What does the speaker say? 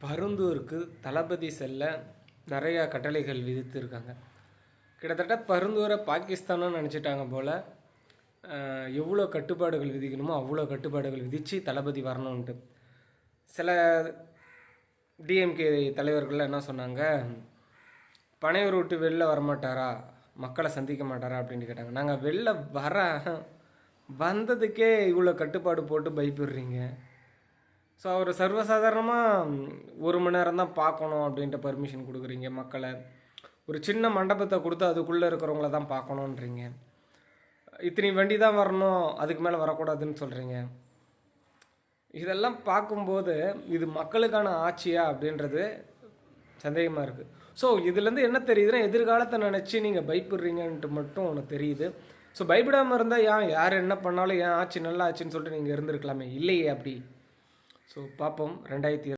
பருந்தூருக்கு தளபதி செல்ல நிறையா கட்டளைகள் விதித்திருக்காங்க. கிட்டத்தட்ட பருந்தூரை பாகிஸ்தானும் நினச்சிட்டாங்க போல். எவ்வளோ கட்டுப்பாடுகள் விதிக்கணுமோ அவ்வளோ கட்டுப்பாடுகள் விதித்து தளபதி வரணுன்ட்டு. சில டிஎம்கே தலைவர்கள்லாம் என்ன சொன்னாங்க, பனையூர் விட்டு வெளில வரமாட்டாரா, மக்களை சந்திக்க மாட்டாரா அப்படின்னு கேட்டாங்க. நாங்கள் வெளில வந்ததுக்கே இவ்வளோ கட்டுப்பாடு போட்டு பயப்படுறீங்க. ஸோ அவர் சர்வசாதாரணமாக 1 மணி நேரம் தான் பார்க்கணும் அப்படின்ட்டு பர்மிஷன் கொடுக்குறீங்க மக்களை. ஒரு சின்ன மண்டபத்தை கொடுத்து அதுக்குள்ளே இருக்கிறவங்கள தான் பார்க்கணுன்றீங்க. இத்தனை வண்டி தான் வரணும், அதுக்கு மேலே வரக்கூடாதுன்னு சொல்கிறீங்க. இதெல்லாம் பார்க்கும்போது இது மக்களுக்கான ஆட்சியா அப்படின்றது சந்தேகமாக இருக்குது. ஸோ இதுலேருந்து என்ன தெரியுதுன்னா, எதிர்காலத்தை நினச்சி நீங்கள் பயப்படுறீங்கன்ட்டு மட்டும் ஒன்று தெரியுது. ஸோ பயப்படாமல் இருந்தால் யார் என்ன பண்ணாலும் ஆட்சி நல்லா ஆச்சுன்னு சொல்லிட்டு நீங்கள் இருந்திருக்கலாமே. இல்லையே அப்படி. ஸோ பார்ப்போம் 2020